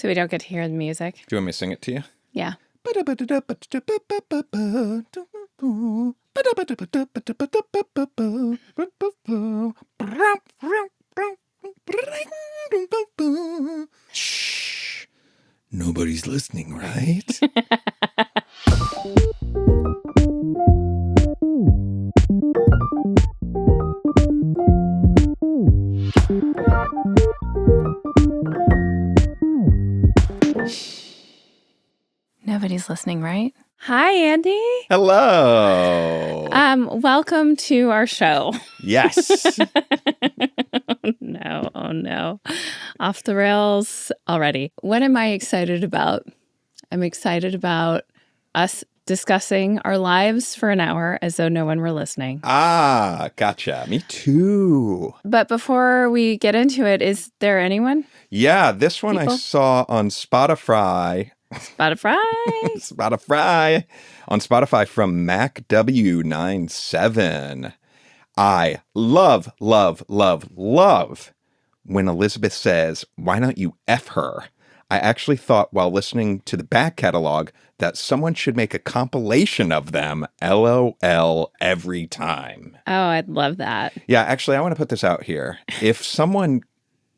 So we don't get to hear the music? Do you want me to sing it to you? Yeah. Shh. Nobody's listening, right? Nobody's listening, right? Hi, Andy. Hello. Welcome to our show. Yes. No, oh no. Off the rails already. What am I excited about? I'm excited about us discussing our lives for an hour as though no one were listening. Ah, gotcha. Me too. But before we get into it, is there anyone? Yeah, this one People? I saw on Spotify. Spotify. On Spotify from MacW97. I love when Elizabeth says, "Why don't you F her?" I actually thought while listening to the back catalog that someone should make a compilation of them, LOL, every time. Oh, I'd love that. Yeah, actually, I want to put this out here. If someone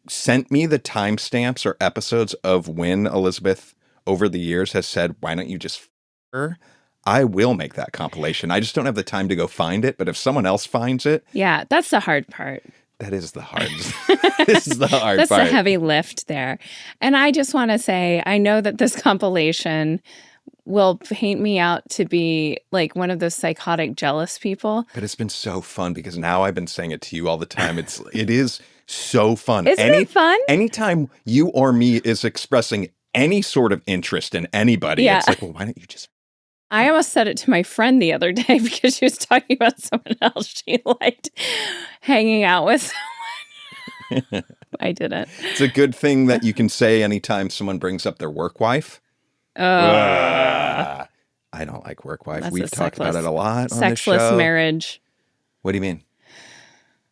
sent me the timestamps or episodes of when Elizabeth over the years has said, "Why don't you just F her?" I will make that compilation. I just don't have the time to go find it. But if someone else finds it. Yeah, that's the hard part. That is the hard. This is the hard that's part. That's the heavy lift there. And I just want to say, I know that this compilation will paint me out to be like one of those psychotic, jealous people. But it's been so fun because now I've been saying it to you all the time. It is so fun. Isn't it fun? Anytime you or me is expressing any sort of interest in anybody, It's like, well, why don't you just... I almost said it to my friend the other day because she was talking about someone else she liked hanging out with someone. I didn't. It's a good thing that you can say anytime someone brings up their work wife. I don't like work wife. We've talked about it a lot on this show. Sexless marriage. What do you mean?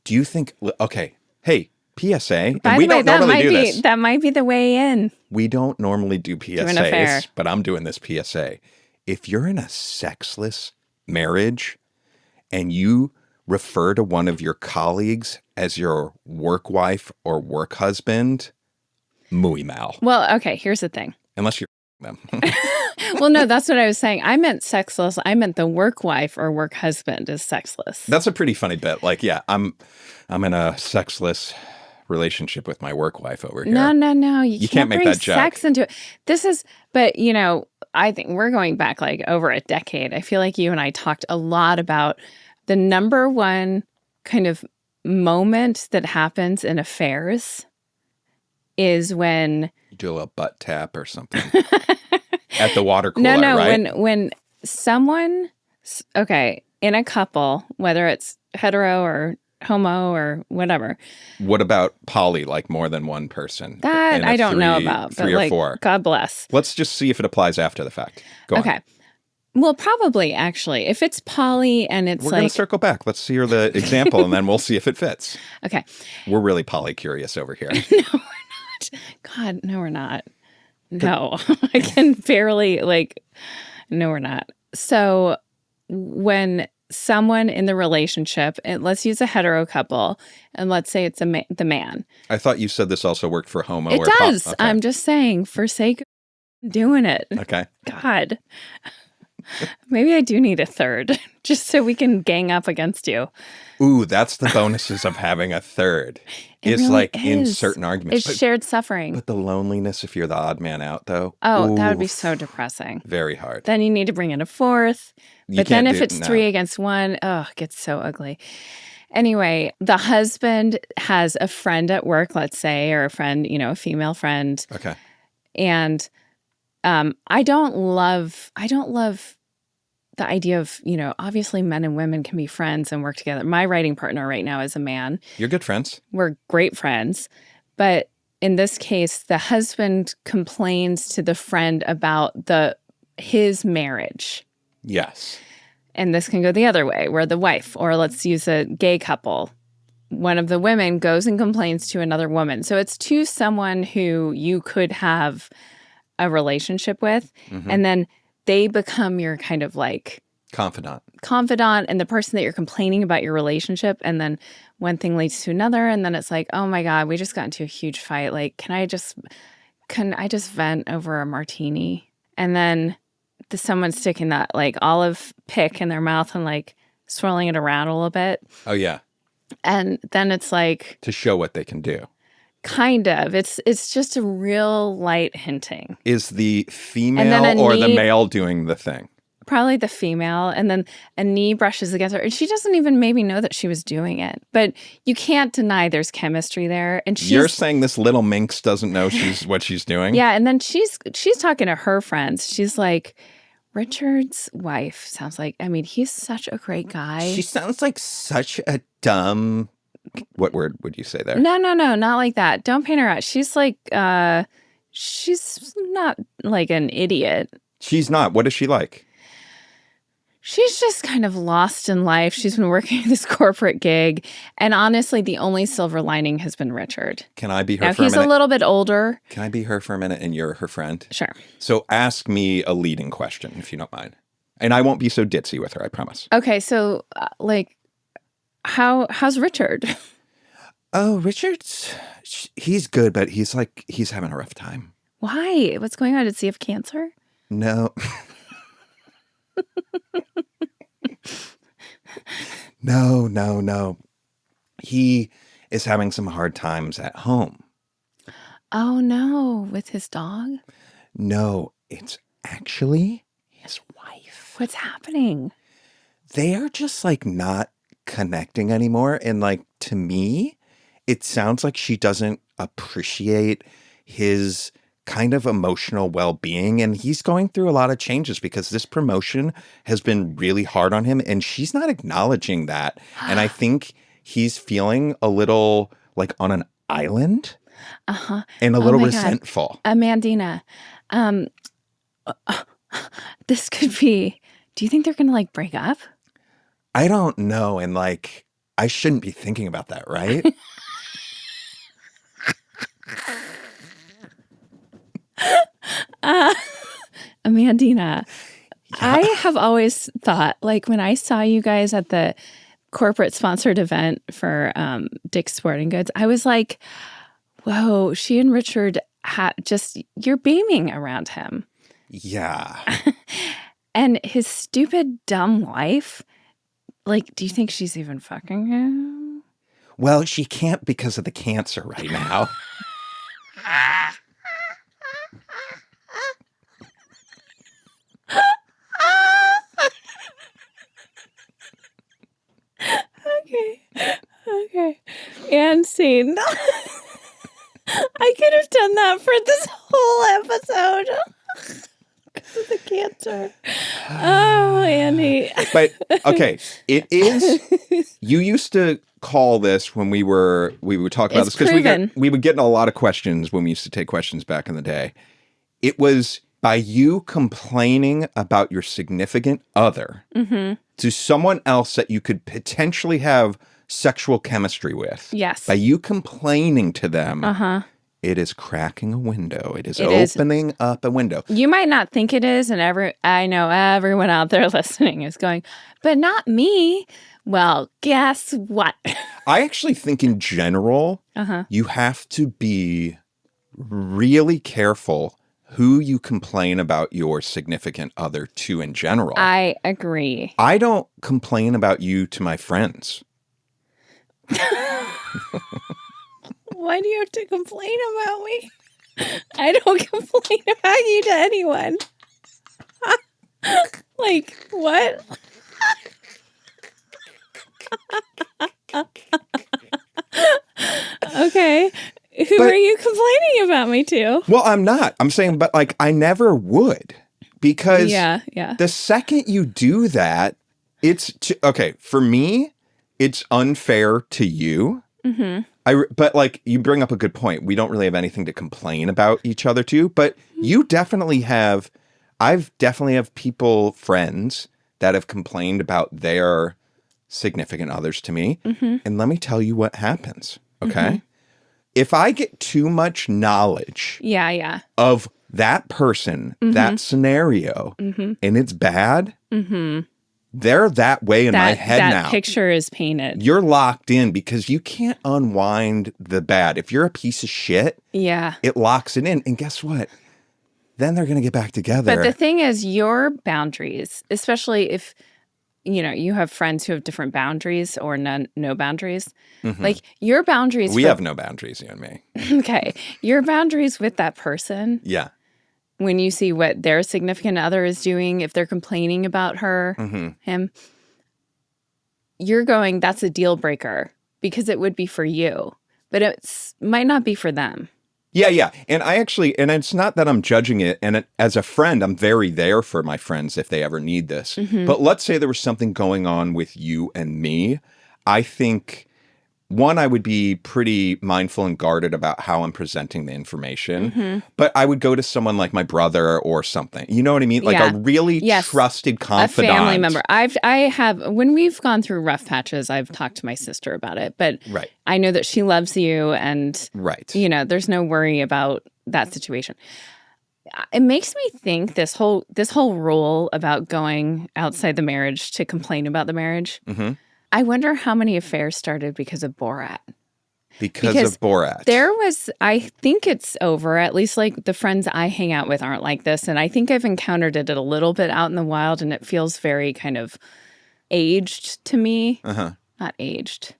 Do you think... Okay. Hey, PSA. By and we the way, don't normally do this. That might be the way in. We don't normally do PSAs, but I'm doing this PSA. If you're in a sexless marriage and you refer to one of your colleagues as your work wife or work husband, muy mal. Well, okay, here's the thing. Unless you're them. Well, no, that's what I was saying. I meant sexless. I meant the work wife or work husband is sexless. That's a pretty funny bit. Like, yeah, I'm in a sexless relationship with my work wife over here. No. You can't make bring that joke. Sex into it. But I think we're going back like over a decade. I feel like you and I talked a lot about the number one kind of moment that happens in affairs is when you do a little butt tap or something at the water cooler, right? when someone, in a couple, whether it's hetero or homo or whatever. What about poly, like more than one person? That I don't know about. Three or four. God bless. Let's just see if it applies after the fact. Go on. Okay. Well, probably, actually. If it's poly and it's We're going to circle back. Let's see the example, and then we'll see if it fits. Okay. We're really poly-curious over here. No, we're not. God, no, we're not. No. I can barely, no, we're not. So when someone in the relationship, and let's use a hetero couple, and let's say it's the man. I thought you said this also worked for homo. It does. Okay. I'm just saying, for sake of doing it. Okay. God. Maybe I do need a third, just so we can gang up against you. Ooh, that's the bonuses of having a third. It's really in certain arguments. It's shared suffering. But the loneliness if you're the odd man out, though. Oh, that would be so depressing. Very hard. Then you need to bring in a fourth. But then if it's 3 against 1, it gets so ugly. Anyway, the husband has a friend at work, let's say, or a friend, a female friend. Okay. And I don't love the idea of, obviously men and women can be friends and work together. My writing partner right now is a man. You're good friends. We're great friends. But in this case, the husband complains to the friend about his marriage. Yes. And this can go the other way, where the wife, or let's use a gay couple, one of the women goes and complains to another woman. So it's to someone who you could have a relationship with. And then they become your kind of like confidant and the person that you're complaining about your relationship. And then one thing leads to another. And then it's like, oh my God, we just got into a huge fight. Like, can I just vent over a martini? And then someone sticking that like olive pick in their mouth and like swirling it around a little bit. Oh, yeah. And then it's like... to show what they can do. Kind of. It's just a real light hinting. Is the female or the male doing the thing? Probably the female. And then a knee brushes against her. And she doesn't even maybe know that she was doing it. But you can't deny there's chemistry there. And you're saying this little minx doesn't know what she's doing? Yeah. And then she's talking to her friends. She's like, Richard's wife sounds like, I mean, he's such a great guy. She sounds like such a dumb... What word would you say there? No, not like that. Don't paint her out. She's like, she's not like an idiot. She's not. What is she like? She's just kind of lost in life. She's been working this corporate gig. And honestly, the only silver lining has been Richard. Can I be her now, for a minute? He's a little bit older. Can I be her for a minute and you're her friend? Sure. So ask me a leading question, if you don't mind. And I won't be so ditzy with her, I promise. Okay, so how's Richard? Oh, he's good, but he's having a rough time. Why? What's going on? Did he have cancer? No. No. He is having some hard times at home. Oh, no. With his dog? No, it's actually his wife. What's happening? They are just like not connecting anymore. And like, to me, it sounds like she doesn't appreciate his kind of emotional well-being, and he's going through a lot of changes because this promotion has been really hard on him, and she's not acknowledging that. And I think he's feeling a little like on an island and a little resentful. Amandina, this could be... Do you think they're going to like break up? I don't know. And like, I shouldn't be thinking about that, right? Amandina, I have always thought, like when I saw you guys at the corporate sponsored event for Dick's Sporting Goods, I was like, whoa, she and Richard you're beaming around him. Yeah. And his stupid, dumb wife, like, do you think she's even fucking him? Well, she can't because of the cancer right now. Okay. And scene. I could have done that for this whole episode. Because of the cancer. Oh, Andy. But, okay, it is... You used to call this when we would talk about this. Because we would get in a lot of questions when we used to take questions back in the day. It was by you complaining about your significant other to someone else that you could potentially have sexual chemistry with. Yes. By you complaining to them, it is cracking a window. It is opening up a window. You might not think it is, and I know everyone out there listening is going, but not me. Well, guess what? I actually think in general, you have to be really careful who you complain about your significant other to in general. I agree. I don't complain about you to my friends. Why do you have to complain about me? I don't complain about you to anyone. Like, what? Okay. Who are you complaining about me to? Well, I'm not. I'm saying, but like, I never would. Because the second you do that, okay, for me, it's unfair to you. But like, you bring up a good point. We don't really have anything to complain about each other to, but you definitely have, friends that have complained about their significant others to me. And let me tell you what happens. Okay. If I get too much knowledge of that person, that scenario, and it's bad, they're that way in my head now. That picture is painted. You're locked in because you can't unwind the bad. If you're a piece of shit, it locks it in. And guess what? Then they're going to get back together. But the thing is, your boundaries, especially if, you know, you have friends who have different boundaries or no boundaries. Like your boundaries. We have no boundaries, you and me. Okay. Your boundaries with that person. Yeah. When you see what their significant other is doing, if they're complaining about her, him, you're going, that's a deal breaker because it would be for you, but it might not be for them. Yeah. And and it's not that I'm judging it. And as a friend, I'm very there for my friends if they ever need this. But let's say there was something going on with you and me. I think, one, I would be pretty mindful and guarded about how I'm presenting the information. But I would go to someone like my brother or something. You know what I mean? Like a really trusted confidant. A family member. When we've gone through rough patches, I've talked to my sister about it. But I know that she loves you and, you know, there's no worry about that situation. It makes me think this whole rule about going outside the marriage to complain about the marriage. I wonder how many affairs started because of Borat. Because of Borat. I think it's over, at least like the friends I hang out with aren't like this. And I think I've encountered it a little bit out in the wild and it feels very kind of aged to me. Not aged.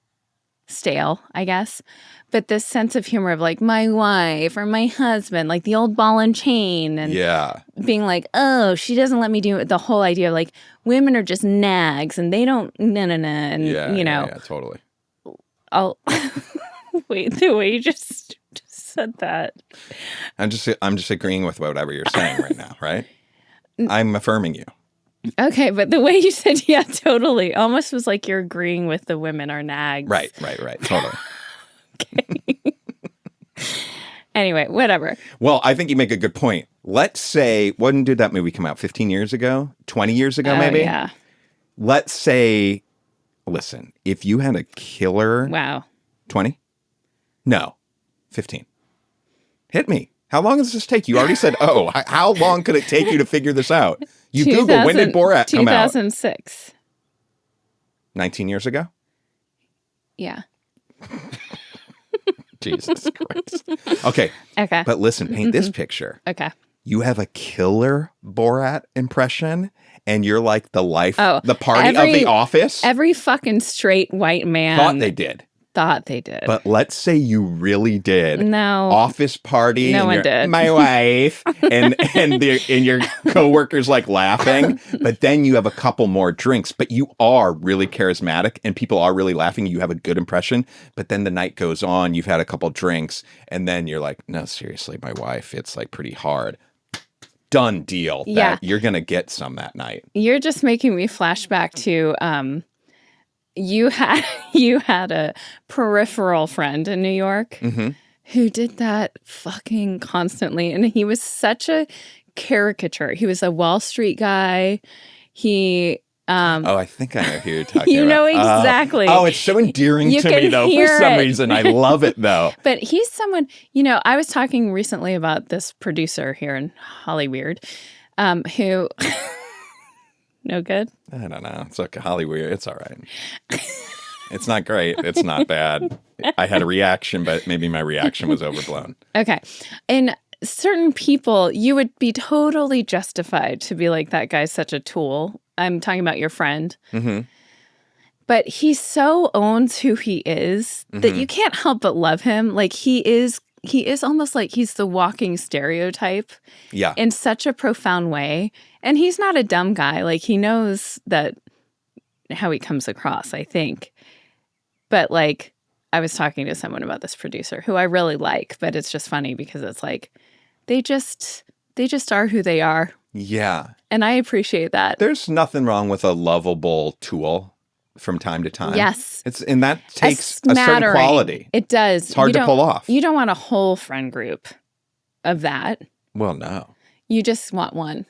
Stale, I guess. But this sense of humor of like my wife or my husband, like the old ball and chain and being like, oh, she doesn't let me do it. The whole idea of like women are just nags and they don't and you know. Yeah, totally. I'll wait, the way you just said that. I'm just agreeing with whatever you're saying right now, right? I'm affirming you. Okay, but the way you said, yeah, totally. Almost was like you're agreeing with the women are nags. Right. Totally. Okay. Anyway, whatever. Well, I think you make a good point. Let's say, when did that movie come out? 15 years ago? 20 years ago, maybe? Yeah. Let's say, listen, if you had a killer... Wow. 20? No. 15. Hit me. How long does this take? You already said, how long could it take you to figure this out? You Google, when did Borat come out? 2006. 19 years ago? Yeah. Jesus Christ. Okay. But listen, paint this picture. Okay. You have a killer Borat impression, and you're like the party of The Office. Every fucking straight white man thought they did. But let's say you really did. No. Office party. No one did. My wife. and your coworkers like laughing. But then you have a couple more drinks. But you are really charismatic and people are really laughing. You have a good impression. But then the night goes on. You've had a couple drinks. And then you're like, no, seriously, my wife, it's like pretty hard. Done deal. Yeah. You're going to get some that night. You're just making me flashback to... You had a peripheral friend in New York who did that fucking constantly. And he was such a caricature. He was a Wall Street guy. He... I think I know who you're talking about. You know exactly. It's so endearing to me, though, for some reason. I love it, though. But he's someone... You know, I was talking recently about this producer here in Hollywood who... No good? I don't know. It's okay. Hollywood. It's all right. It's not great. It's not bad. I had a reaction, but maybe my reaction was overblown. Okay. And certain people, you would be totally justified to be like, that guy's such a tool. I'm talking about your friend. But he so owns who he is that you can't help but love him. Like he is almost like he's the walking stereotype in such a profound way. And he's not a dumb guy. Like he knows that how he comes across, I think. But like I was talking to someone about this producer who I really like, but it's just funny because it's like they just are who they are. Yeah. And I appreciate that. There's nothing wrong with a lovable tool from time to time. Yes. And that takes a certain quality. It does. It's hard to pull off. You don't want a whole friend group of that. Well, no. You just want one.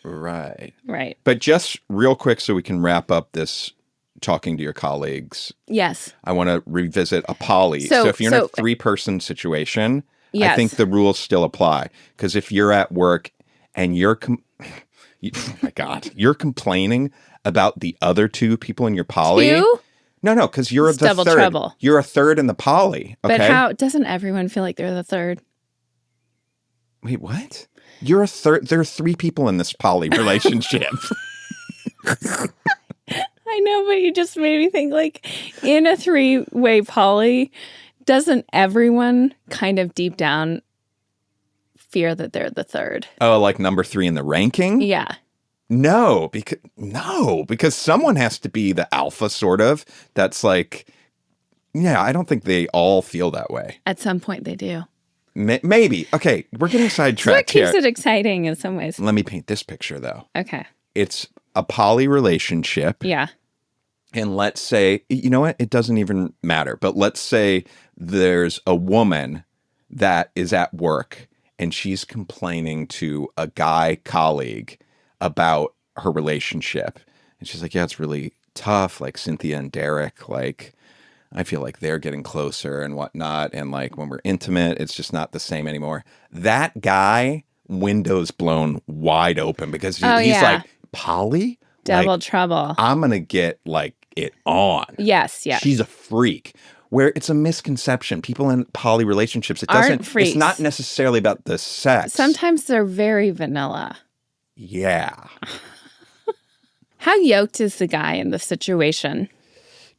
Right. Right. But just real quick so we can wrap up this talking to your colleagues. Yes. I want to revisit a poly. So if you're in a 3-person situation, I think the rules still apply. Because if you're at work and you're, oh my God, you're complaining about the other 2 people in your poly. 2? No, because you're the double third. Trouble. You're a third in the poly. Okay? But how doesn't everyone feel like they're the third? Wait, what? You're a third. There are 3 people in this poly relationship. I know, but you just made me think, like, in a 3-way poly, doesn't everyone kind of deep down fear that they're the third? Oh, like number 3 in the ranking? Yeah. No, because someone has to be the alpha, sort of. That's like, yeah, I don't think they all feel that way. At some point, they do. Maybe. Okay, we're getting sidetracked here. What keeps it exciting in some ways. Let me paint this picture, though. Okay. It's a poly relationship. Yeah. And let's say, you know what? It doesn't even matter. But let's say there's a woman that is at work and she's complaining to a guy colleague about her relationship. And she's like, yeah, it's really tough. Like Cynthia and Derek, like, I feel like they're getting closer and whatnot. And like when we're intimate, it's just not the same anymore. That guy, windows blown wide open because he's like, Polly? Double trouble. I'm going to get like it on. Yes. She's a freak. Where it's a misconception. People in poly relationships, it's not necessarily about the sex. Sometimes they're very vanilla. Yeah. How yoked is the guy in the situation?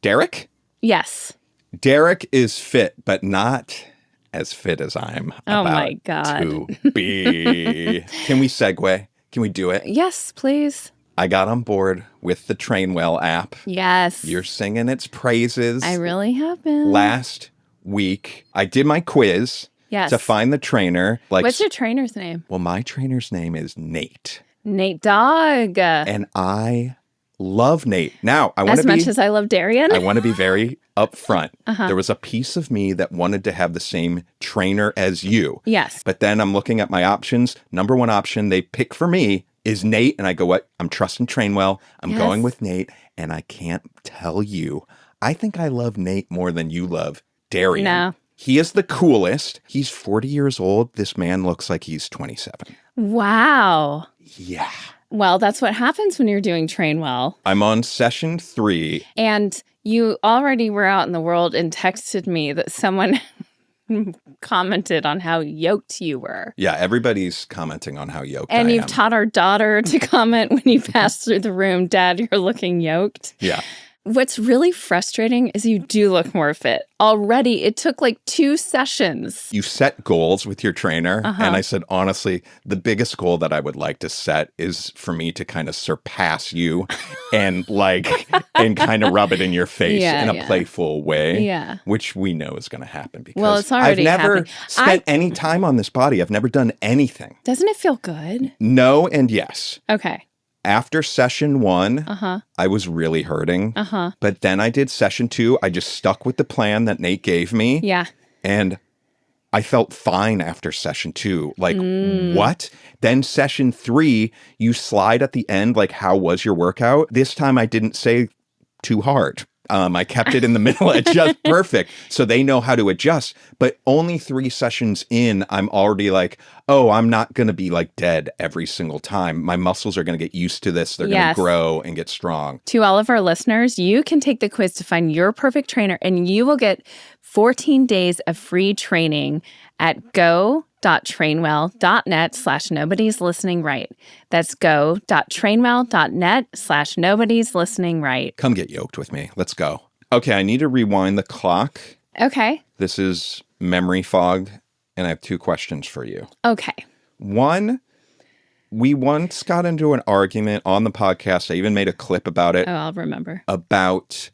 Derek? Yes. Derek is fit, but not as fit as I'm about to be. Can we segue? Can we do it? Yes, please. I got on board with the Trainwell app. Yes. You're singing its praises. I really have been. Last week, I did my quiz to find the trainer. Like, what's your trainer's name? Well, my trainer's name is Nate. Nate Dog. And I love Nate. Now, I want to be... As much as I love Darian? I want to be very upfront. There was a piece of me that wanted to have the same trainer as you. Yes. But then I'm looking at my options. Number 1 option they pick for me is Nate. And I go, what? I'm trusting Trainwell. I'm going with Nate. And I can't tell you. I think I love Nate more than you love Darian. No. He is the coolest. He's 40 years old. This man looks like he's 27. Wow. Yeah. Well, that's what happens when you're doing Trainwell. I'm on session 3. And you already were out in the world and texted me that someone commented on how yoked you were. Yeah, everybody's commenting on how yoked I am. And you've taught our daughter to comment when you pass through the room, Dad, you're looking yoked. Yeah. What's really frustrating is you do look more fit. Already, it took like 2 sessions. You set goals with your trainer. And I said, honestly, the biggest goal that I would like to set is for me to kind of surpass you and and kind of rub it in your face in a playful way. Yeah. Which we know is going to happen because it's already I've never happening. spent any time on this body. I've never done anything. Doesn't it feel good? No and yes. Okay. After session 1, I was really hurting. But then I did session 2. I just stuck with the plan that Nate gave me. Yeah. And I felt fine after session 2. Like, what? Then session 3, you slide at the end, like, how was your workout? This time I didn't say too hard. I kept it in the middle at just perfect. So they know how to adjust. But only 3 sessions in, I'm already like, oh, I'm not going to be like dead every single time. My muscles are going to get used to this. They're going to grow and get strong. To all of our listeners, you can take the quiz to find your perfect trainer and you will get 14 days of free training at go.trainwell.net/nobody's listening right. That's go.trainwell.net/nobody's listening right. Come get yoked with me. Let's go. Okay, I need to rewind the clock. Okay. This is memory fog, and I have 2 questions for you. Okay. 1, we once got into an argument on the podcast. I even made a clip about it. Oh, I'll remember. About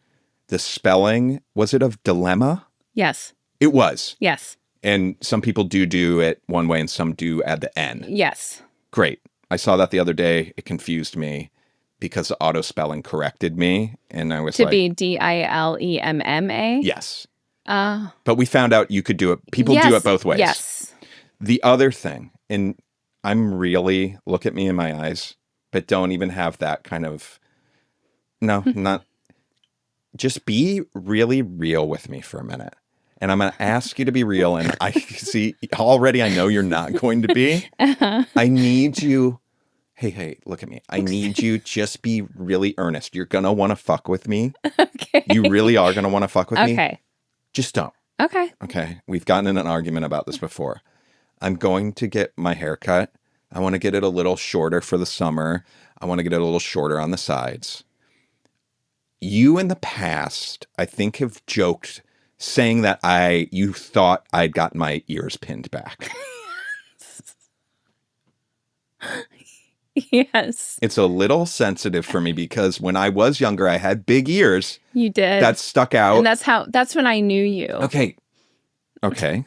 the spelling. Was it of dilemma? Yes. It was. Yes. And some people do it one way and some do add the N. Yes. Great. I saw that the other day. It confused me because the auto spelling corrected me. And I was to be Dilemma? Yes. But we found out you could do it. People do it both ways. Yes. The other thing, and I'm really, look at me in my eyes, but don't even have that kind of, no, not. just be really real with me for a minute. And I'm going to ask you to be real. And I see already, I know you're not going to be. I need you. Hey, look at me. I need you just be really earnest. You're going to want to fuck with me. Okay. You really are going to want to fuck with me. Okay. Just don't. Okay. Okay. We've gotten in an argument about this before. I'm going to get my hair cut. I want to get it a little shorter for the summer. I want to get it a little shorter on the sides. You in the past, I think, have joked saying that you thought I'd got my ears pinned back. Yes. It's a little sensitive for me because when I was younger, I had big ears. You did. That stuck out. And that's when I knew you. Okay. And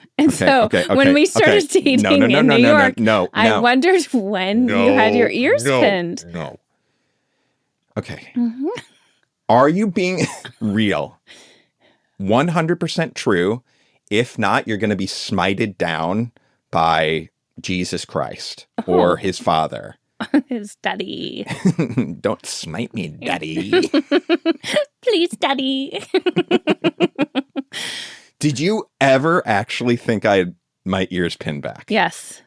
when we started dating in New York, I wondered when you had your ears pinned. No. Okay. Mm-hmm. Are you being real? 100% true. If not, you're going to be smited down by Jesus Christ or his father. His daddy. Don't smite me, daddy. Please, daddy. Did you ever actually think I had my ears pinned back? Yes.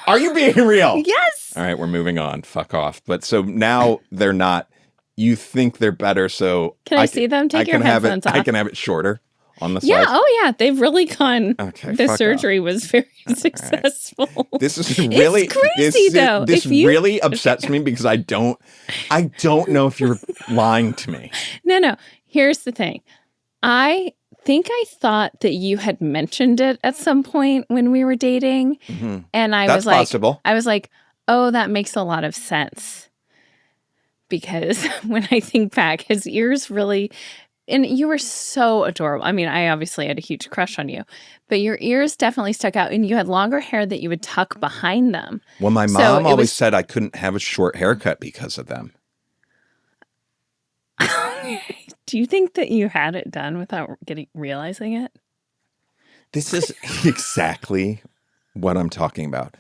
Are you being real? Yes. All right, we're moving on. Fuck off. But so now they're not. You think they're better, so can I see them? Take your headphones off. I can have it shorter on the side. Yeah. Oh, yeah. They've really gone. Okay. The surgery was very successful. Right. This is really it's crazy, though. This really upsets me because I don't know if you're lying to me. No. Here's the thing. I think I thought that you had mentioned it at some point when we were dating. Mm-hmm. And That's possible. I was like, oh, that makes a lot of sense. Because when I think back, his ears really, and you were so adorable. I mean, I obviously had a huge crush on you, but your ears definitely stuck out and you had longer hair that you would tuck behind them. Well, my mom always said I couldn't have a short haircut because of them. Do you think that you had it done without realizing it? This is exactly what I'm talking about.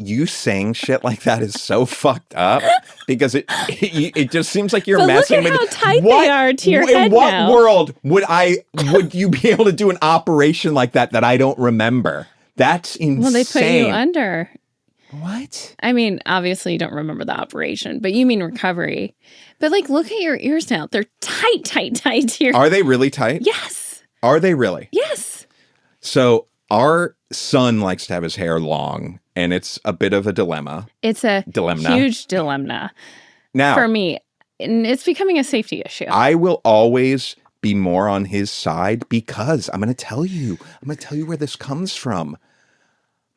You saying shit like that is so fucked up because it just seems like you're messing with. Look at how tight they are to your head now. In what world would you be able to do an operation like that I don't remember? That's insane. Well, they put you under. What? I mean, obviously you don't remember the operation, but you mean recovery. But look at your ears now. They're tight to your. Are they really tight? Yes. Are they really? Yes. So our son likes to have his hair long, and it's a bit of a dilemma. It's a huge dilemma. Now, for me, and it's becoming a safety issue. I will always be more on his side because I'm going to tell you where this comes from.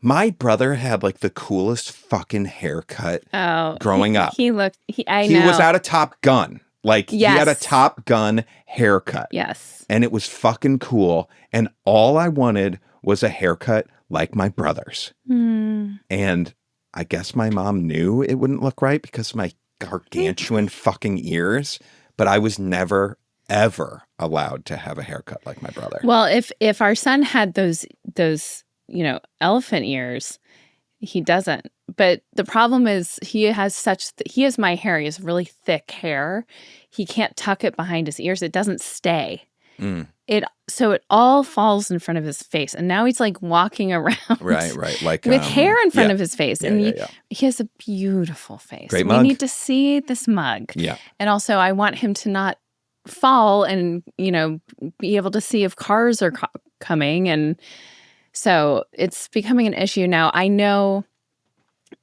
My brother had the coolest fucking haircut growing up. He was out of Top Gun. He had a Top Gun haircut. Yes. And it was fucking cool. And all I wanted was a haircut like my brother's. Mm. And I guess my mom knew it wouldn't look right because of my gargantuan fucking ears. But I was never, ever allowed to have a haircut like my brother. Well, if our son had those elephant ears, he doesn't. But the problem is he has my hair. He has really thick hair. He can't tuck it behind his ears. It doesn't stay. Mm. So it all falls in front of his face. And now he's walking around. Right. With hair in front of his face. He has a beautiful face. Great mug. We need to see this mug. Yeah. And also I want him to not fall and, be able to see if cars are coming. And so it's becoming an issue now. I know,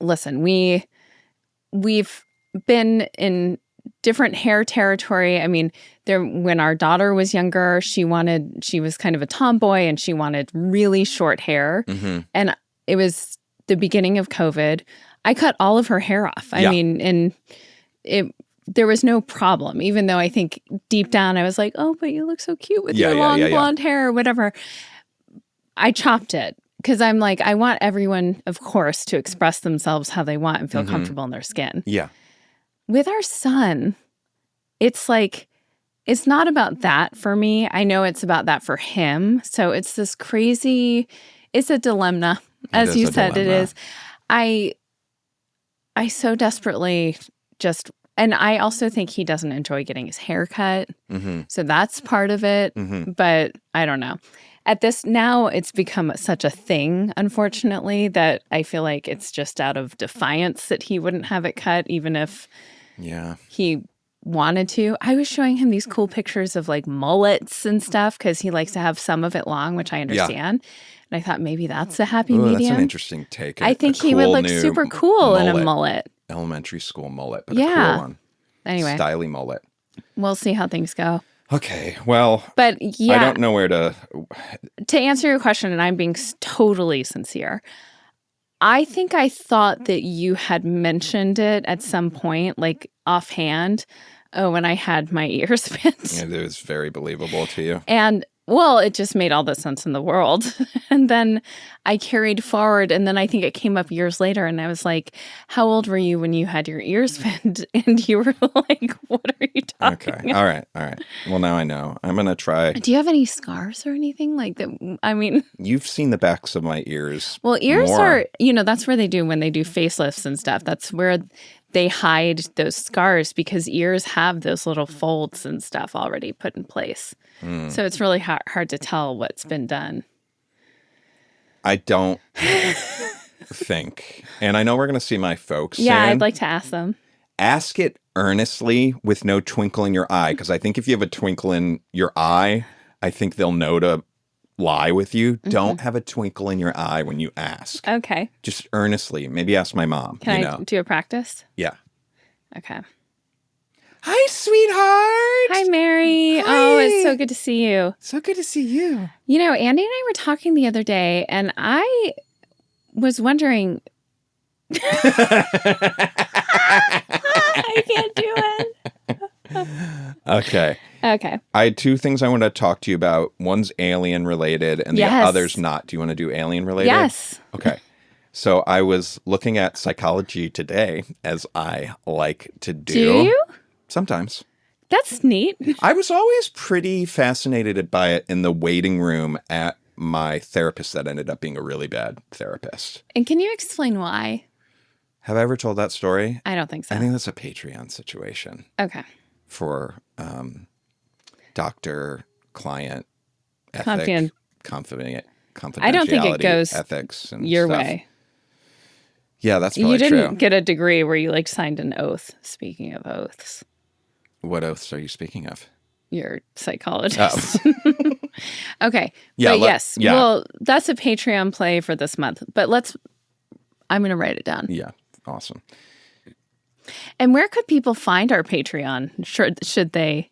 listen, we've been in different hair territory. I mean, when our daughter was younger, she was kind of a tomboy and she wanted really short hair. Mm-hmm. And it was the beginning of COVID. I cut all of her hair off. I mean, and there was no problem, even though I think deep down I was like, oh, but you look so cute with your long blonde hair or whatever. I chopped it because I'm I want everyone, of course, to express themselves how they want and feel comfortable in their skin. Yeah. With our son, it's it's not about that for me. I know it's about that for him. So it's this crazy, it's a dilemma, as you said it is. I so desperately and I also think he doesn't enjoy getting his hair cut. So that's part of it. But I don't know. Now it's become such a thing, unfortunately, that I feel like it's just out of defiance that he wouldn't have it cut, even if he wanted to. I was showing him these cool pictures of like mullets and stuff because he likes to have some of it long, which I understand. And I thought maybe that's a happy medium. That's an interesting take. I think he would look super cool in a mullet. Elementary school mullet, but a cool one. Anyway. Styly mullet. We'll see how things go. Okay, well, but yeah, I don't know where to answer your question, and I'm being totally sincere. I think I thought that you had mentioned it at some point, like offhand, when I had my ears pinned. It was very believable to you. And well, it just made all the sense in the world. And then I carried forward, and then I think it came up years later, and I was like, how old were you when you had your ears pinned? And you were like, what are you talking about? All right. Well, now I know. I'm going to try. Do you have any scars or anything like that? I mean. You've seen the backs of my ears. Well, ears are, that's where they do when they do facelifts and stuff. That's where they hide those scars because ears have those little folds and stuff already put in place. So it's really hard to tell what's been done. I don't think. And I know we're going to see my folks Yeah, soon. I'd like to ask them. Ask it earnestly with no twinkle in your eye, because I think if you have a twinkle in your eye, I think they'll know to lie with you. Don't have a twinkle in your eye when you ask. Okay. Just earnestly. Maybe ask my mom. Can I do a practice? Yeah. Okay. Hi, sweetheart. Hi, Mary. Hi. Oh, it's so good to see you. So good to see you. You know, Andy and I were talking the other day, and I was wondering. I can't do it. Okay. I had two things I wanted to talk to you about. One's alien related, and the other's not. Do you want to do alien related? Yes. Okay. So I was looking at Psychology Today, as I like to do. Do you? Sometimes. That's neat. I was always pretty fascinated by it in the waiting room at my therapist that ended up being a really bad therapist. And can you explain why? Have I ever told that story? I don't think so. I think that's a Patreon situation. Okay. For doctor-client ethic, confidentiality, I don't think it goes ethics and your stuff. way. Yeah, that's probably true. You didn't true. get a degree where you signed an oath. Speaking of oaths. What oaths are you speaking of? You're a psychologist. Oh. Okay. Yeah, but yes. Yeah. Well, that's a Patreon play for this month. But I'm going to write it down. Yeah. Awesome. And where could people find our Patreon? Should they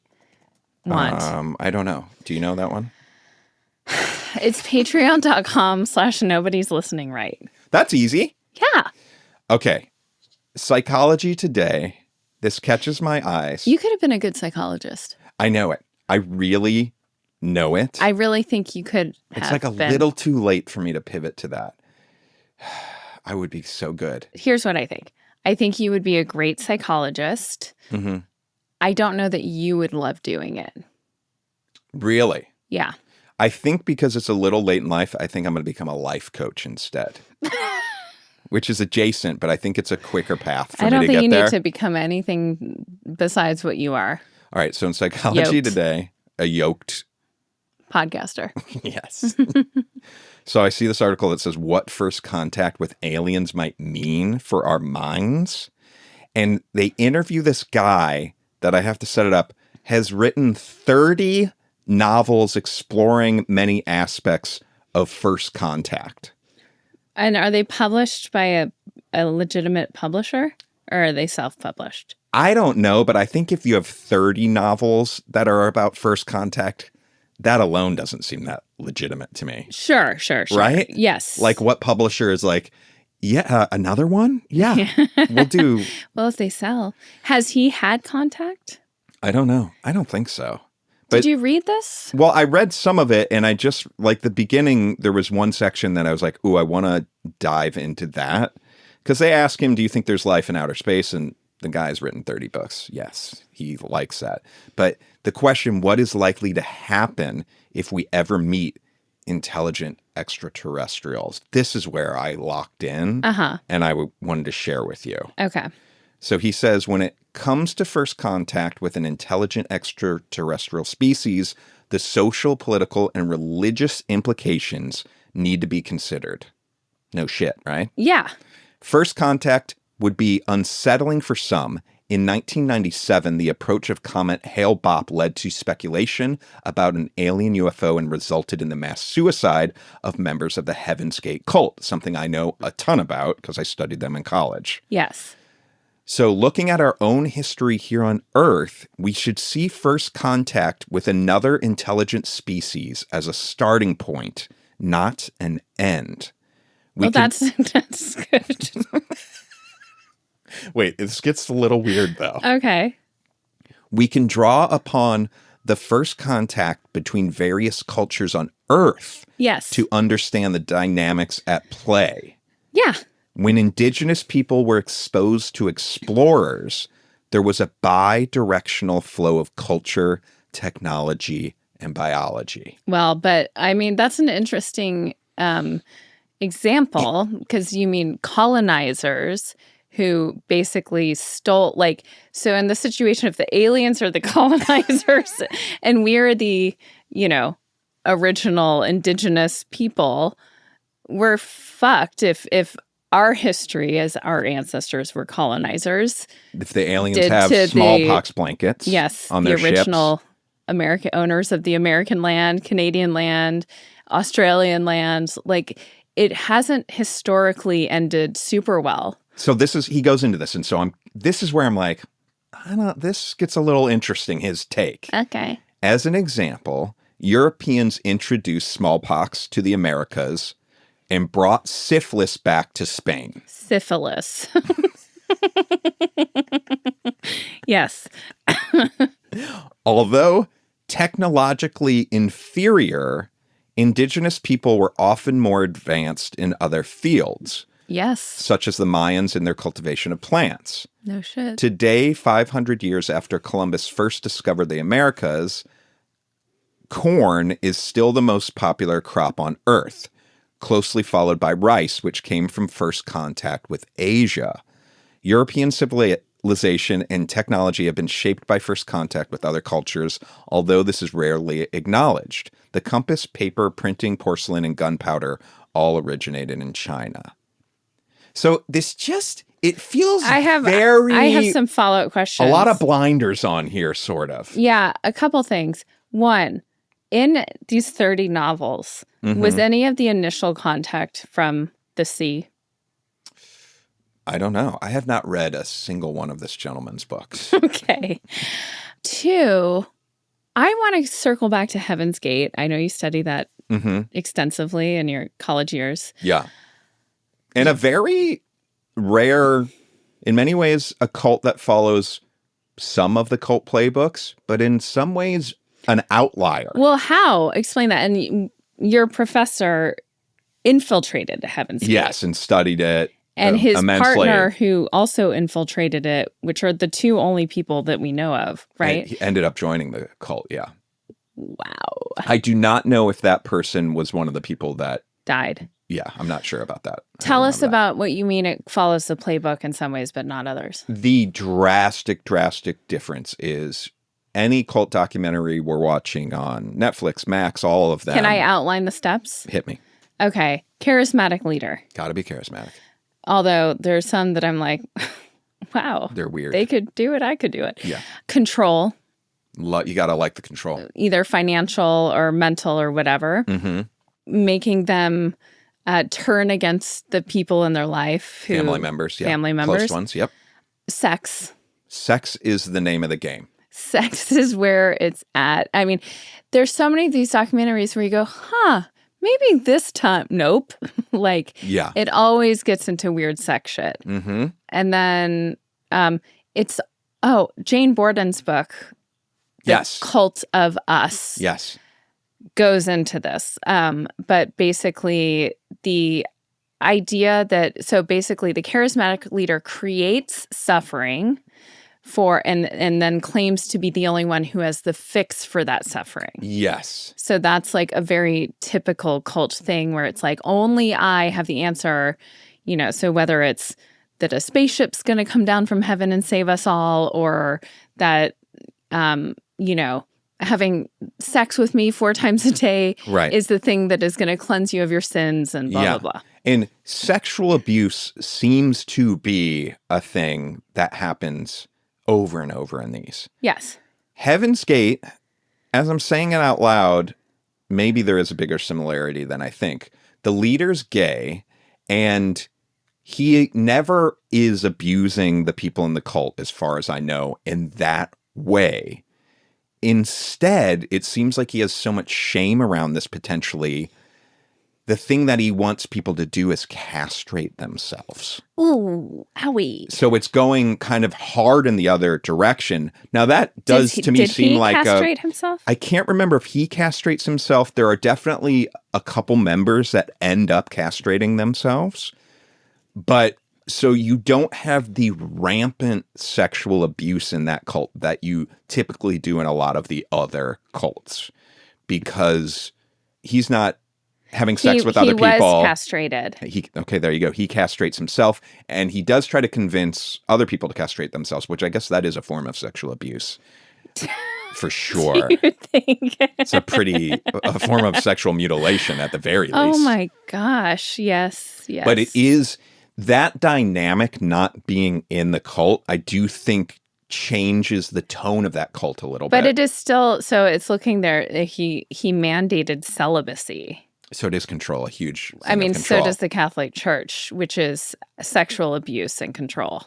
want? I don't know. Do you know that one? It's patreon.com/nobody's listening right. That's easy. Yeah. Okay. Psychology Today. This catches my eyes. You could have been a good psychologist. I know it. I really know it. I really think you could have It's like a little too late for me to pivot to that. I would be so good. Here's what I think. I think you would be a great psychologist. Mm-hmm. I don't know that you would love doing it. Really? Yeah. I think because it's a little late in life, I think I'm going to become a life coach instead. Which is adjacent, but I think it's a quicker path for me to get there. I don't think you need to become anything besides what you are. All right. So in Psychology Today, a yoked podcaster. Yes. So I see this article that says what first contact with aliens might mean for our minds. And they interview this guy that, I have to set it up, has written 30 novels exploring many aspects of first contact. And are they published by a legitimate publisher, or are they self-published? I don't know, but I think if you have 30 novels that are about first contact, that alone doesn't seem that legitimate to me. Sure. Right? Yes. Like, what publisher is like, yeah, another one? Yeah, we'll do. Well, if they sell. Has he had contact? I don't know. I don't think so. But, did you read this? Well, I read some of it, and I just, like, the beginning, there was one section that I was like, ooh, I want to dive into that. Because they ask him, do you think there's life in outer space? And the guy's written 30 books. Yes, he likes that. But the question, what is likely to happen if we ever meet intelligent extraterrestrials? This is where I locked in, and I wanted to share with you. Okay. So he says, when it comes to first contact with an intelligent extraterrestrial species, the social, political, and religious implications need to be considered. No shit, right? Yeah. First contact would be unsettling for some. In 1997, the approach of Comet Hale-Bopp led to speculation about an alien UFO and resulted in the mass suicide of members of the Heaven's Gate cult, something I know a ton about because I studied them in college. Yes. So looking at our own history here on Earth, we should see first contact with another intelligent species as a starting point, not an end. That's good. Wait, this gets a little weird, though. Okay. We can draw upon the first contact between various cultures on Earth to understand the dynamics at play. Yeah. When indigenous people were exposed to explorers, there was a bi-directional flow of culture, technology, and biology. Well, but I mean, that's an interesting example because you mean colonizers who basically stole, like, so in the situation if the aliens are the colonizers and we're the, original indigenous people, we're fucked if our history as our ancestors were colonizers. If the aliens have smallpox blankets on their ships. The original American owners of the American land, Canadian land, Australian land, like it hasn't historically ended super well. So he goes into this. And so this is where I'm like, this gets a little interesting, his take. Okay. As an example, Europeans introduced smallpox to the Americas and brought syphilis back to Spain. Syphilis. Yes. Although technologically inferior, indigenous people were often more advanced in other fields. Yes. Such as the Mayans in their cultivation of plants. No shit. Today, 500 years after Columbus first discovered the Americas, corn is still the most popular crop on Earth, closely followed by rice, which came from first contact with Asia. European civilization and technology have been shaped by first contact with other cultures, although this is rarely acknowledged. The compass, paper, printing, porcelain, and gunpowder all originated in China. So it feels I have some follow-up questions. A lot of blinders on here, sort of. Yeah, a couple things. One, in these 30 novels, was any of the initial contact from the sea? I don't know. I have not read a single one of this gentleman's books. Okay. Two, I want to circle back to Heaven's Gate. I know you study that extensively in your college years. Yeah. And a very rare, in many ways, a cult that follows some of the cult playbooks, but in some ways, an outlier. Well, how? Explain that. And your professor infiltrated Heaven's Gate. Yes, and studied it. And his immensely. partner, who also infiltrated it, which are the two only people that we know of, right? And he ended up joining the cult, yeah. Wow. I do not know if that person was one of the people that died. Yeah, I'm not sure about that. Tell us about what you mean it follows the playbook in some ways, but not others. The drastic difference is any cult documentary we're watching on Netflix, Max, all of them. Can I outline the steps? Hit me. Okay. Charismatic leader. Gotta be charismatic. Although there's some that I'm like, wow. They're weird. They could do it. I could do it. Yeah. Control. You gotta like the control. Either financial or mental or whatever. Mm-hmm. Making them turn against the people in their life. Family members, yeah. Family members. Close ones, yep. Sex. Sex is the name of the game. Sex is where it's at. I mean, there's so many of these documentaries where you go, maybe this time. Nope. Yeah. It always gets into weird sex shit. Mm-hmm. And then it's, Jane Borden's book. Yes. Cult of Us. Yes. Goes into this. But basically the idea that, so basically the charismatic leader creates suffering and then claims to be the only one who has the fix for that suffering. Yes. So that's like a very typical cult thing where it's like, only I have the answer, so whether it's that a spaceship's going to come down from heaven and save us all, or that, having sex with me 4 times a day is the thing that is going to cleanse you of your sins and blah, blah, blah. And sexual abuse seems to be a thing that happens over and over in these. Yes. Heaven's Gate, as I'm saying it out loud, maybe there is a bigger similarity than I think. The leader's gay, and he never is abusing the people in the cult, as far as I know, in that way. Instead, it seems like he has so much shame around this potentially. The thing that he wants people to do is castrate themselves. Ooh, owie. So it's going kind of hard in the other direction. Now that does to me seem like castrate himself? I can't remember if he castrates himself. There are definitely a couple members that end up castrating themselves. But so you don't have the rampant sexual abuse in that cult that you typically do in a lot of the other cults, because he's not having sex with other people. He was castrated. Okay, there you go. He castrates himself, and he does try to convince other people to castrate themselves, which I guess that is a form of sexual abuse. For sure. You think? It's a form of sexual mutilation at the very least. Oh my gosh. Yes. But it is that dynamic not being in the cult, I do think changes the tone of that cult a little bit. But it is still, so it's looking there, he mandated celibacy. So it is control, a huge thing I mean, of control. so does the Catholic Church, which is sexual abuse and control.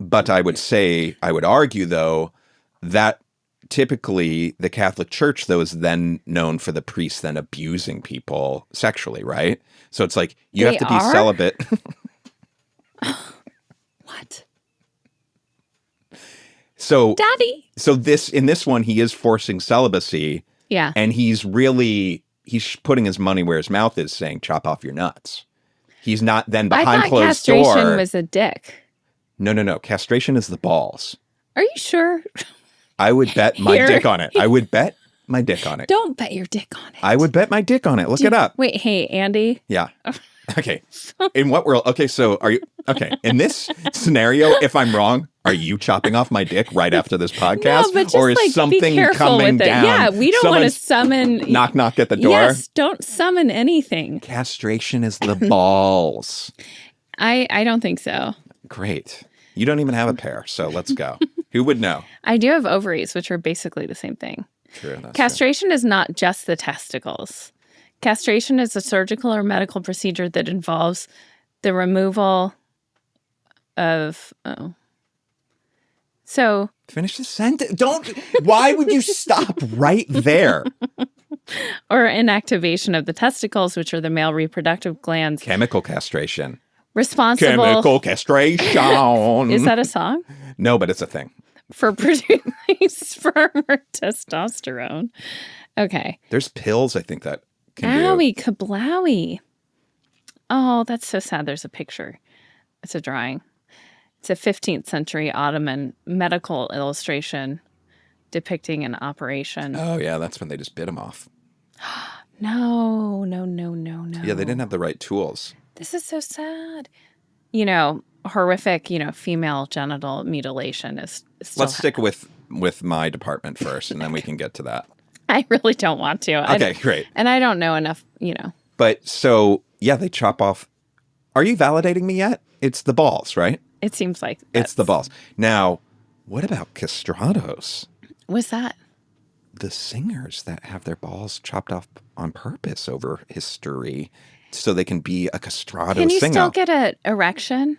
But I would argue, though, that typically the Catholic Church, though, is then known for the priests then abusing people sexually, right? So it's like, you have to be celibate. What? So, Daddy. So in this one, he is forcing celibacy. Yeah. And he's putting his money where his mouth is, saying, chop off your nuts. He's not then behind closed door. Castration was a dick. No. Castration is the balls. Are you sure? I would bet my dick on it. I would bet my dick on it. Don't bet your dick on it. I would bet my dick on it. Look it up. Wait, hey, Andy. Yeah. Okay. In what world? Okay, so are you... Okay, in this scenario, if I'm wrong, are you chopping off my dick right after this podcast? No, but just, or is something coming down? Yeah, we don't want to summon... Knock, knock at the door? Yes, don't summon anything. Castration is the balls. I don't think so. Great. You don't even have a pair, so let's go. Who would know? I do have ovaries, which are basically the same thing. True. Castration is not just the testicles. Castration is a surgical or medical procedure that involves the removal of... So... Finish the sentence. Why would you stop right there? Or inactivation of the testicles, which are the male reproductive glands. Chemical castration. Responsible... Chemical castration. Is that a song? No, but it's a thing. For producing sperm or testosterone. Okay. There's pills, I think, that can Owie, kablowie. Oh, that's so sad. There's a picture. It's a drawing. It's a 15th century Ottoman medical illustration depicting an operation. Oh, yeah. That's when they just bit him off. No. Yeah, they didn't have the right tools. This is so sad. Horrific, female genital mutilation is still... Let's stick with my department first, and then we can get to that. I really don't want to. Okay, great. And I don't know enough, But so, yeah, they chop off... Are you validating me yet? It's the balls, right? It seems like it's the balls. Now, what about castratos? What's that? The singers that have their balls chopped off on purpose over history so they can be a castrato singer. Can you still get an erection?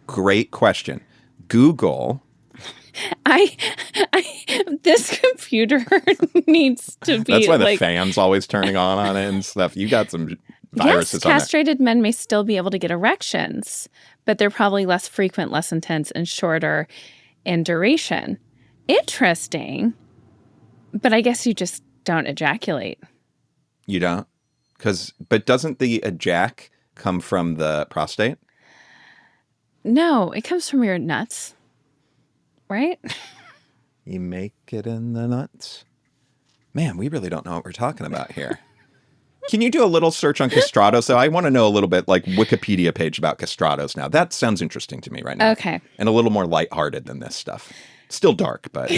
Great question. Google. This computer needs to be... That's why the fan's always turning on it and stuff. You got some viruses on there. Castrated men may still be able to get erections, but they're probably less frequent, less intense, and shorter in duration. Interesting. But I guess you just don't ejaculate. You don't? But doesn't the ejac come from the prostate? No, it comes from your nuts. Right? You make it in the nuts. Man, we really don't know what we're talking about here. Can you do a little search on Castrato? So I want to know a little bit, like Wikipedia page about castratos now. That sounds interesting to me right now. Okay. And a little more lighthearted than this stuff. Still dark, but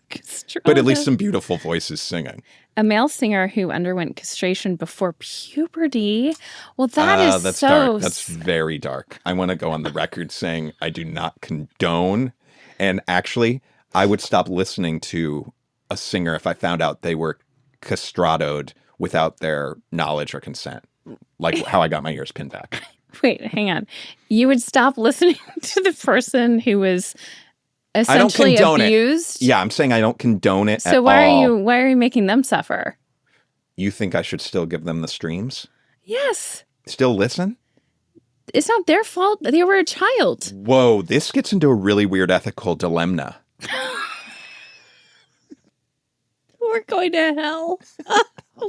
Castrato. but at least some beautiful voices singing. A male singer who underwent castration before puberty. Well, that's so dark. That's very dark. I want to go on the record saying I do not condone. And actually, I would stop listening to a singer if I found out they were castratoed without their knowledge or consent, like how I got my ears pinned back. Wait, hang on. You would stop listening to the person who was essentially abused? Yeah, I'm saying I don't condone it at all. So why are you making them suffer? You think I should still give them the streams? Yes. Still listen? It's not their fault. They were a child. Whoa, this gets into a really weird ethical dilemma. We're going to hell.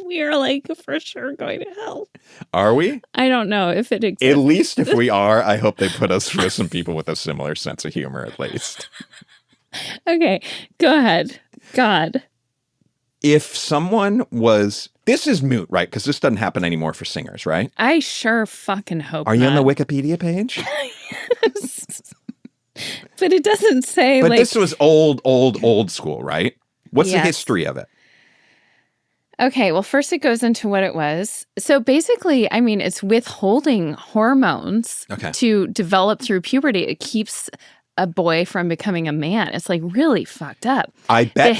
We are like for sure going to hell. Are we? I don't know if it exists. At least if we are, I hope they put us with some people with a similar sense of humor at least. Okay, go ahead. God. If someone was... This is moot, right? Because this doesn't happen anymore for singers, right? I sure fucking hope Are you on the Wikipedia page? Yes. But it doesn't say But this was old school, right? What's the Yes. history of it? Okay, well, first it goes into what it was. So basically, I mean, it's withholding hormones to develop through puberty. It keeps a boy from becoming a man. It's like really fucked up. I bet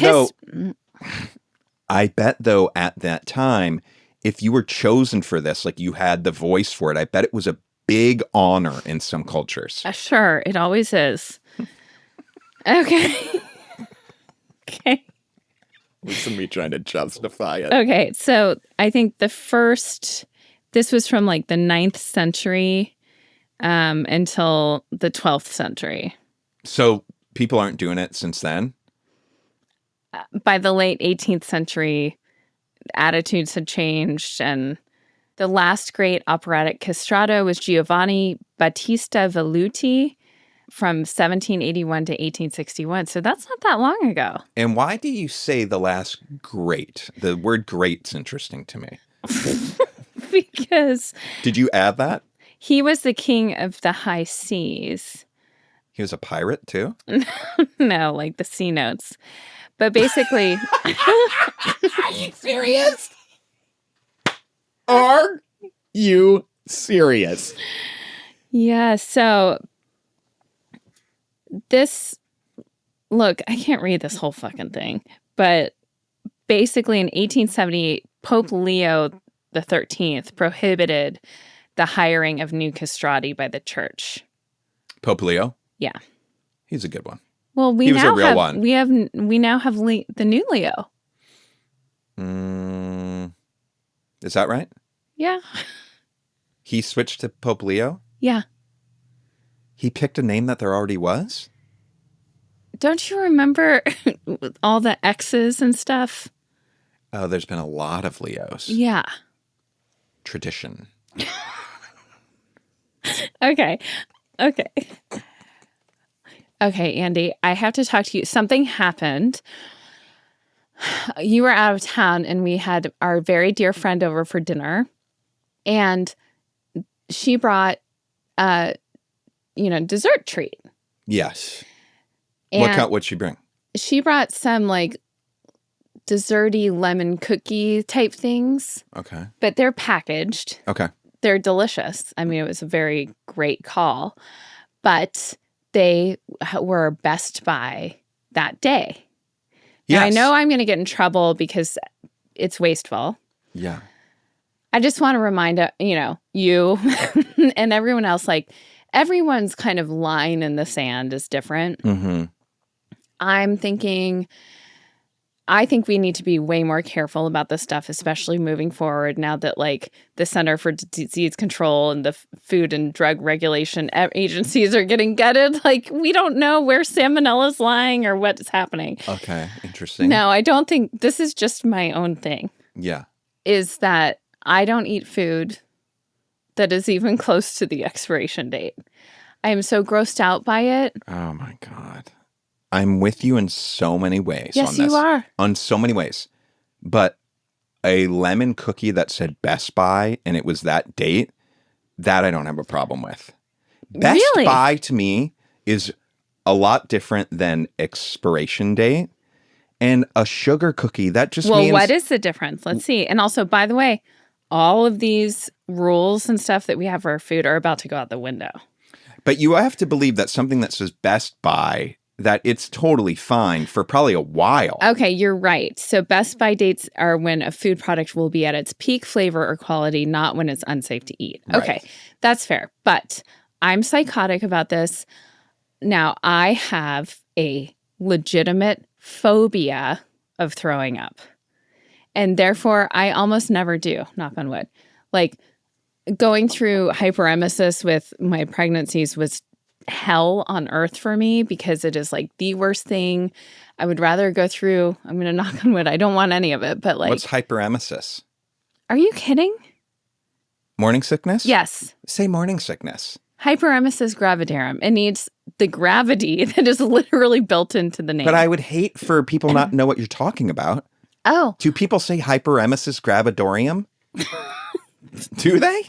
though at that time, if you were chosen for this, like you had the voice for it, I bet it was a big honor in some cultures. Sure, it always is. Okay. Okay. Listen to me trying to justify it. Okay, so I think this was from like the 9th century until the 12th century. So people aren't doing it since then? By the late 18th century, attitudes had changed, and the last great operatic castrato was Giovanni Battista Velluti from 1781 to 1861. So that's not that long ago. And why do you say the last great? The word great's interesting to me. Because... Did you add that? He was the king of the high seas. He was a pirate too? No, like the sea notes. But basically... Are you serious? Are you serious? Yeah, so... Look, I can't read this whole fucking thing, but basically in 1878, Pope Leo the 13th prohibited the hiring of new castrati by the church. Pope Leo? Yeah. He's a good one. Well, we now have the new Leo. Is that right? Yeah. He switched to Pope Leo? Yeah. He picked a name that there already was? Don't you remember all the X's and stuff? Oh, there's been a lot of Leos. Yeah. Tradition. Okay. Okay, Andy, I have to talk to you. Something happened. You were out of town, and we had our very dear friend over for dinner, and she brought dessert treat. Yes. And what'd she bring? She brought some like desserty lemon cookie type things. Okay. But they're packaged. Okay. They're delicious. I mean, it was a very great call, but they were Best Buy that day. Yes. Now, I know I'm going to get in trouble because it's wasteful. Yeah. I just want to remind, you and everyone else, like everyone's kind of line in the sand is different. Mm-hmm. I think we need to be way more careful about this stuff, especially moving forward now that like the Center for Disease Control and the Food and Drug Regulation agencies are getting gutted. Like we don't know where salmonella's lying or what's happening. Okay, interesting. No, I don't think this is just my own thing. Yeah. Is that I don't eat food that is even close to the expiration date. I am so grossed out by it. Oh my God. I'm with you in so many ways. Yes, on this. you are. On so many ways. But a lemon cookie that said Best Buy and it was that date, that I don't have a problem with. Best Buy to me is a lot different than expiration date. And a sugar cookie, that just means... Well, what is the difference? Let's see. And also, by the way, all of these rules and stuff that we have for our food are about to go out the window. But you have to believe that something that says Best Buy, that it's totally fine for probably a while. Okay, you're right. So Best Buy dates are when a food product will be at its peak flavor or quality, not when it's unsafe to eat. Right. Okay, that's fair. But I'm psychotic about this. Now, I have a legitimate phobia of throwing up. And therefore, I almost never do, knock on wood. Like, going through hyperemesis with my pregnancies was hell on earth for me because it is like the worst thing. I would rather go through, I'm going to knock on wood, I don't want any of it, but like... What's hyperemesis? Are you kidding? Morning sickness? Yes. Say morning sickness. Hyperemesis gravidarum. It needs the gravity that is literally built into the name. But I would hate for people not know what you're talking about. Oh. Do people say hyperemesis gravidarum? Do they?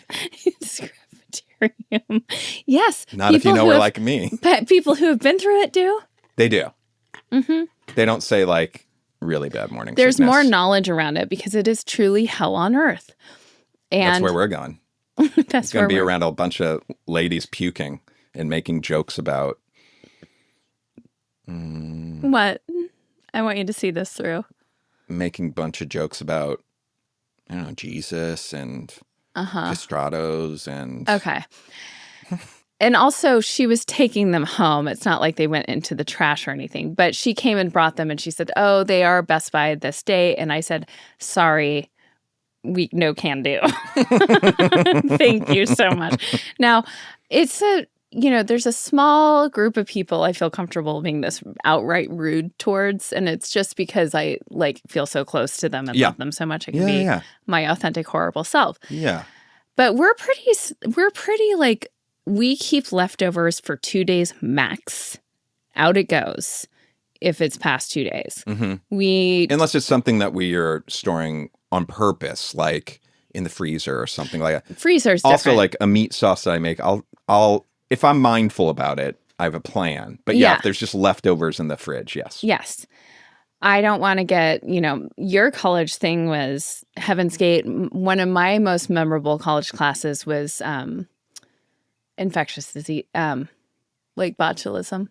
It's gravidarum. Yes. Not if you know her like me. But people who have been through it do. They do. Mm-hmm. They don't say like really bad morning There's sickness. more knowledge around it because it is truly hell on earth. And that's where we're going. That's going to be around a bunch of ladies puking and making jokes about... What? I want you to see this through. Making a bunch of jokes about, I don't know, Jesus and Castratos and... Okay. And also, she was taking them home. It's not like they went into the trash or anything. But she came and brought them and she said, oh, they are Best Buy this day. And I said, sorry. We no can do. Thank you so much. Now, it's there's a small group of people I feel comfortable being this outright rude towards, and it's just because I feel so close to them and love them so much. I can be my authentic, horrible self. Yeah. But we're pretty like, we keep leftovers for 2 days max. Out it goes if it's past 2 days. Mm-hmm. Unless it's something that we are storing on purpose, like in the freezer or something like that. Freezer's also different. Like a meat sauce that I make, I'll if I'm mindful about it, I have a plan. But if there's just leftovers in the fridge, yes. I don't want to get, your college thing was Heaven's Gate. One of my most memorable college classes was infectious disease, like botulism.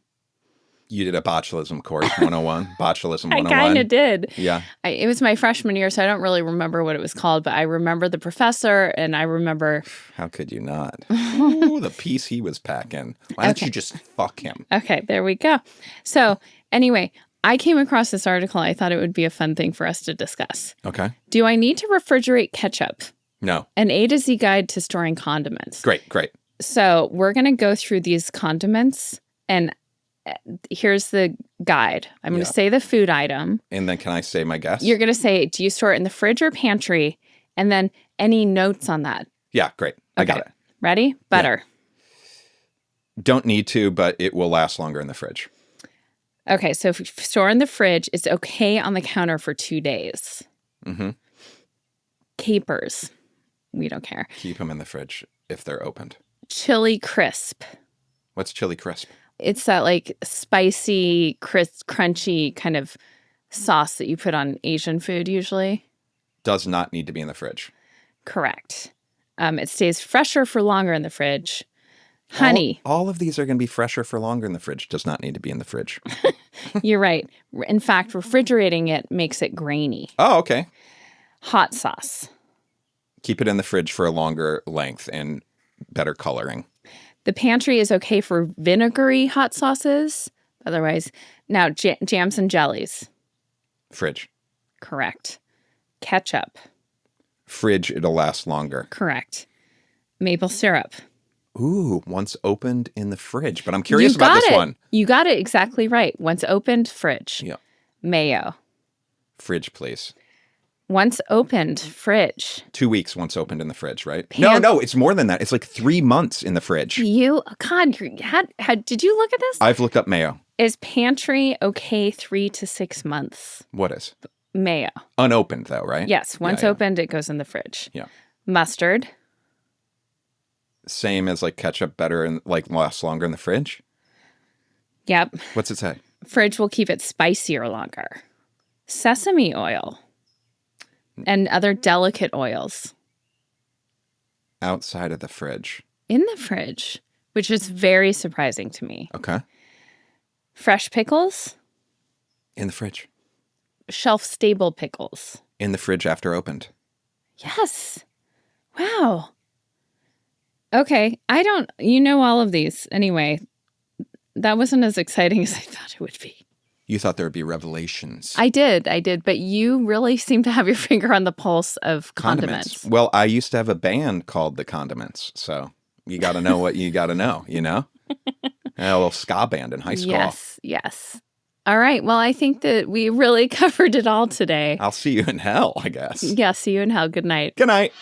You did a botulism course, 101, botulism 101. I kind of did. Yeah. It was my freshman year, so I don't really remember what it was called, but I remember the professor, and I remember... How could you not? Ooh, the piece he was packing. Why don't you just fuck him? Okay, there we go. So, anyway, I came across this article. I thought it would be a fun thing for us to discuss. Okay. Do I need to refrigerate ketchup? No. An A to Z guide to storing condiments. Great. So, we're going to go through these condiments, and... here's the guide. I'm going to say the food item. And then can I say my guess? You're going to say, do you store it in the fridge or pantry? And then any notes on that. Yeah, great. I got it. Ready? Butter. Yeah. Don't need to, but it will last longer in the fridge. Okay, so if you store in the fridge, it's okay on the counter for 2 days. Mm-hmm. Capers. We don't care. Keep them in the fridge if they're opened. Chili crisp. What's chili crisp? It's that like spicy, crisp, crunchy kind of sauce that you put on Asian food usually. Does not need to be in the fridge. Correct. It stays fresher for longer in the fridge. Honey. All of these are going to be fresher for longer in the fridge. Does not need to be in the fridge. You're right. In fact, refrigerating it makes it grainy. Oh, okay. Hot sauce. Keep it in the fridge for a longer length and better coloring. The pantry is okay for vinegary hot sauces. Otherwise, now jams and jellies. Fridge. Correct. Ketchup. Fridge, it'll last longer. Correct. Maple syrup. Ooh, once opened in the fridge. But I'm curious about this one. You got it exactly right. Once opened, fridge. Yeah. Mayo. Fridge, please. Once opened, fridge. 2 weeks once opened in the fridge, right? No, it's more than that. It's like 3 months in the fridge. God, did you look at this? I've looked up mayo. Is pantry okay 3 to 6 months? What is? Mayo. Unopened, though, right? Yes. Once opened, it goes in the fridge. Yeah. Mustard. Same as like ketchup, better and like lasts longer in the fridge? Yep. What's it say? Fridge will keep it spicier longer. Sesame oil. And other delicate oils. Outside of the fridge. In the fridge, which is very surprising to me. Okay. Fresh pickles. In the fridge. Shelf-stable pickles. In the fridge after opened. Yes. Wow. Okay. You know all of these. Anyway, that wasn't as exciting as I thought it would be. You thought there would be revelations. I did. But you really seem to have your finger on the pulse of condiments. Well, I used to have a band called the Condiments, so you got to know what you got to know, you know? I had a little ska band in high school. Yes. All right. Well, I think that we really covered it all today. I'll see you in hell, I guess. Yeah, see you in hell. Good night. Good night.